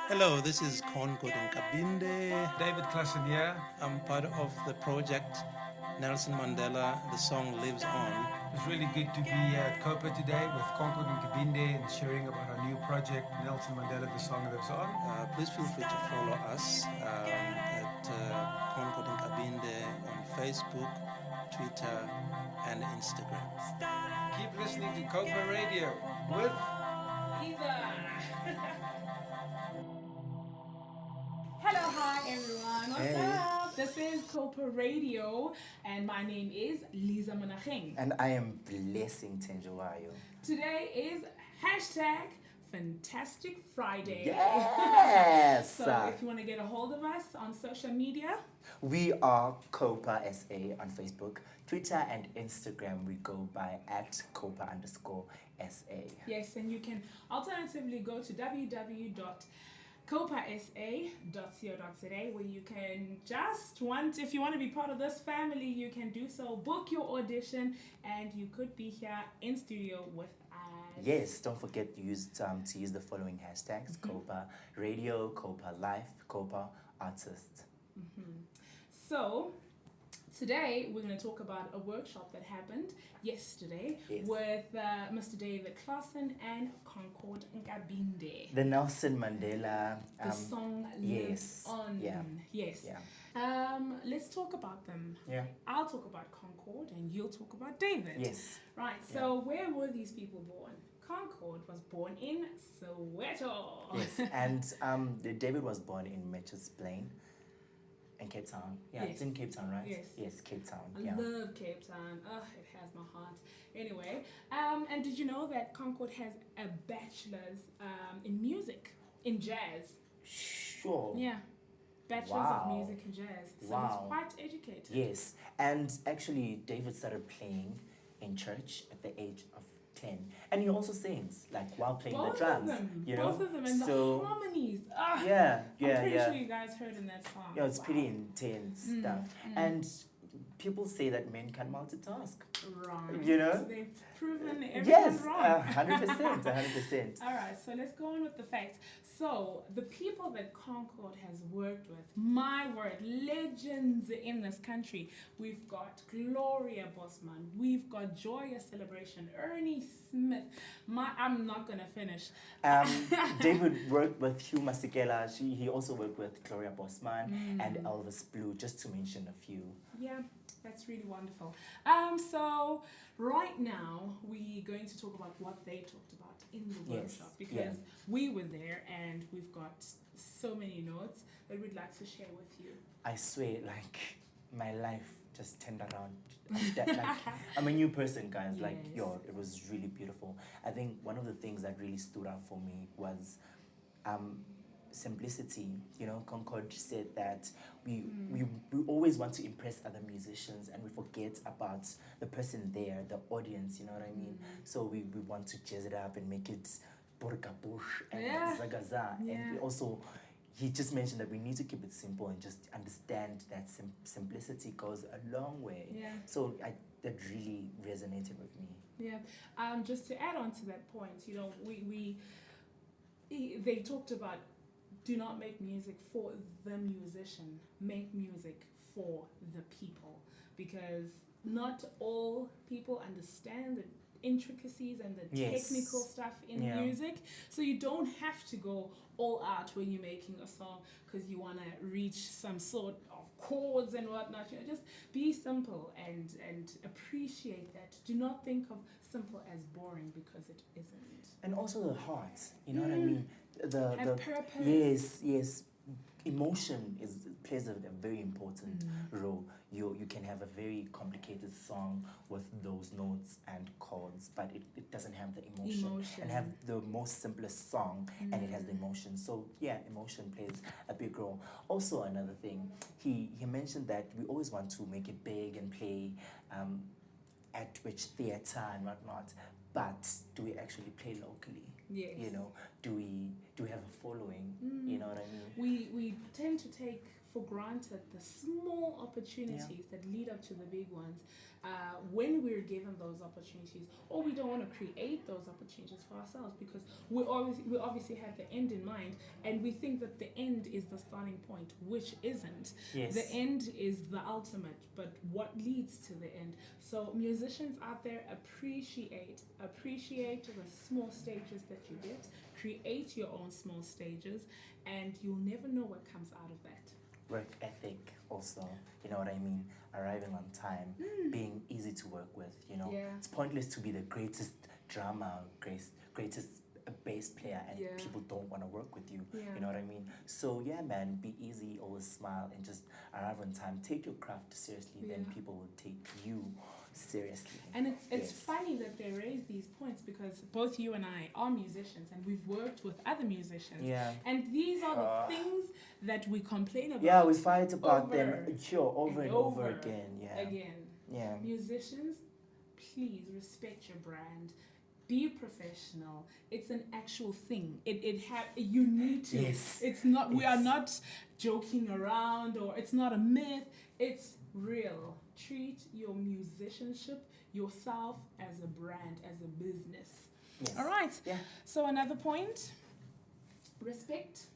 Hello, this is Concord Nkabinde. David Klassen here. I'm part of the project Nelson Mandela. The song lives on. It's really good to be at COPA today with Concord Nkabinde and sharing about our new project, Nelson Mandela, the song lives on. Please feel free to follow us at Concord Nkabinde on Facebook, Twitter, and Instagram. Keep listening to COPA Radio with Liza. Hello, hi everyone. What's up? This is COPA Radio, and my name is Liza Monageng. And I am blessing Thenjekwayo. Today is hashtag Fantastic Friday. Yes! So if you want to get a hold of us on social media, We are COPA SA on Facebook, Twitter, and Instagram. We go by at COPA_SA. yes, and you can alternatively go to www.copasa.co.za, where you can if you want to be part of this family, you can do so. Book your audition, and you could be here in studio with us. Yes, don't forget to use the following hashtags: COPA Radio, COPA Life, COPA Artist. So, today we're going to talk about a workshop that happened yesterday with Mr. David Klassen and Concord Nkabinde. The Nelson Mandela. The song lives on. Yeah. Yes. Yeah. Let's talk about them. Yeah. I'll talk about Concord and you'll talk about David. Yes. Right. So, where were these people born? Concord was born in Soweto. Yes. And David was born in Mitchell's Plain. In Cape Town. Yeah, Yes. It's in Cape Town, right? Yes. Yes, Cape Town. I Yeah. love Cape Town. Oh, it has my heart. Anyway, and did you know that Concord has a bachelor's in music, in jazz? Sure. Yeah, bachelor's Wow. of music and jazz. So Wow. he's quite educated. Yes, and actually, David started playing in church at the age of 10, and he also sings like while playing Both the drums. of them. You know, Both of them, and so the harmonies. Ah, yeah, I'm pretty yeah. sure you guys heard in that song. Yeah, it's Wow. pretty intense stuff, and people say that men can multitask. Right. You know? They've proven everyone Yes, wrong. 100%, 100%. All right, so let's go on with the facts. So, the people that Concord has worked with, my word, legends in this country. We've got Gloria Bosman, we've got Joyous Celebration, Ernie Smith. I'm not going to finish. David worked with Hugh Masekela. He also worked with Gloria Bosman and Elvis Blue, just to mention a few. Yeah, that's really wonderful. So right now we're going to talk about what they talked about in the Yes, workshop, because yeah. we were there and we've got so many notes that we'd like to share with you. I swear, like, my life just turned around. Like, I'm a new person, guys. Like, Yes. it was really beautiful. I think one of the things that really stood out for me was simplicity. You know, Concord said that we always want to impress other musicians and we forget about the person there, the audience, you know what I mean? So we want to jazz it up and make it burkabush and zagaza. Yeah. And we also, he just mentioned that we need to keep it simple and just understand that simplicity goes a long way. Yeah. So that really resonated with me. Yeah. Just to add on to that point, you know, they talked about, do not make music for the musician, make music for the people, because not all people understand the intricacies and the Yes. technical stuff in Yeah. music. So you don't have to go all out when you're making a song because you want to reach some sort of chords and whatnot. You know, just be simple and appreciate that. Do not think of simple as boring, because it isn't. And also the heart, you know what I mean? Have purpose. Yes. Emotion plays a very important role. You can have a very complicated song with those notes and chords, but it doesn't have the emotion. And have the most simplest song and it has the emotion. So yeah, emotion plays a big role. Also, another thing, he mentioned that we always want to make it big and play at which theater and whatnot, but do we actually play locally? Yes. You know, do we have a following? You know what I mean? We tend to take for granted the small opportunities that lead up to the big ones. When we're given those opportunities, or we don't want to create those opportunities for ourselves, because we obviously have the end in mind, and we think that the end is the starting point, which isn't. Yes. The end is the ultimate, but what leads to the end? So musicians out there, appreciate the small stages that you get. Create your own small stages, and you'll never know what comes out of that. Work ethic also, you know what I mean? Arriving on time, being easy to work with, you know. Yeah. It's pointless to be the greatest drummer, greatest bass player, and Yeah. people don't want to work with you. Yeah. You know what I mean? So yeah, man, be easy, always smile, and just arrive on time. Take your craft seriously, then Yeah. people will take you seriously. And it's Yes. funny that they raise these points, because both you and I are musicians, and we've worked with other musicians. Yeah. And these are the things that we complain about. Yeah, we fight about them over and and over over again. Yeah. again. Yeah. Musicians, please respect your brand. Be professional. It's an actual thing. You need to. Yes. It's not. We are It's- not joking around, or it's not a myth. It's real. Treat your musicianship, yourself, as a brand, as a business. Yes. All right. Yeah. So another point. Respect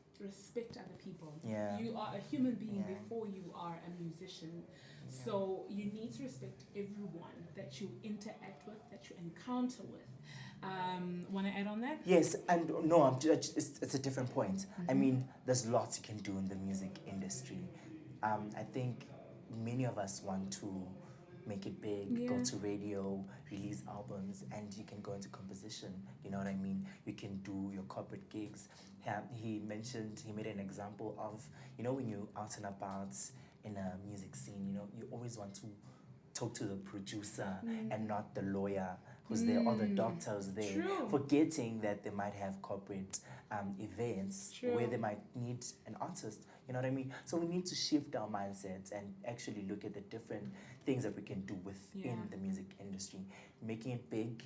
other people. Yeah. You are a human being Yeah. before you are a musician. So you need to respect everyone that you interact with, that you encounter with. Want to add on that? Yes, and no, it's a different point. I mean, there's lots you can do in the music industry. I think many of us want to make it big, go Yeah. to radio, release albums, and you can go into composition. You know what I mean? You can do your corporate gigs. He made an example of, you know, when you're out and about in a music scene, you know, you always want to talk to the producer and not the lawyer who's there, or the doctor who's there, True. forgetting that they might have corporate events True. where they might need an artist. You know what I mean? So we need to shift our mindsets and actually look at the different things that we can do within Yeah. the music industry. Making it big,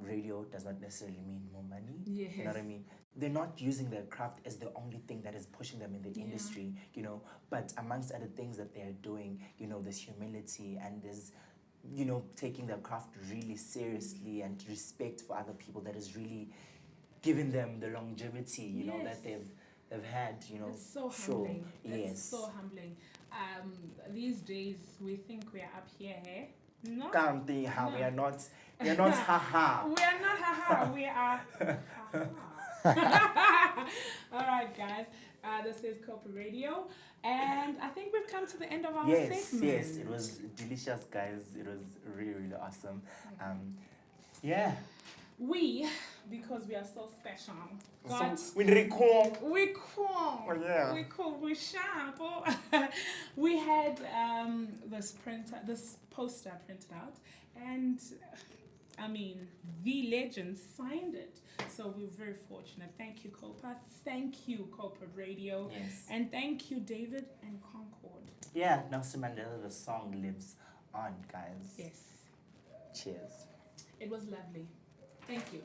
radio does not necessarily mean more money. Yes. You know what I mean? They're not using their craft as the only thing that is pushing them in the Yeah. industry, you know. But amongst other things that they're doing, you know, there's humility, and there's, you know, taking their craft really seriously, and respect for other people that is really giving them the longevity, you know, that Yes. they've had, you know. It's so Sure. humbling. Yes. It's so humbling. These days we think we are up here, eh? No. Can't be how we No. are not, haha. We are not haha. We are haha. All right, guys. This is COPA Radio, and I think we've come to the end of our segment. Yes, it was delicious, guys. It was really, really awesome. Yeah. We, because we are so special, got So we record. we cool. Oh, yeah. We cool. We sharp. Oh. We had this poster printed out, and I mean, the legend signed it. So we're very fortunate. Thank you, COPA. Thank you, COPA Radio. Yes. And thank you, David and Concord. Yeah, Nelson Mandela, the song lives on, guys. Yes. Cheers. It was lovely. Thank you.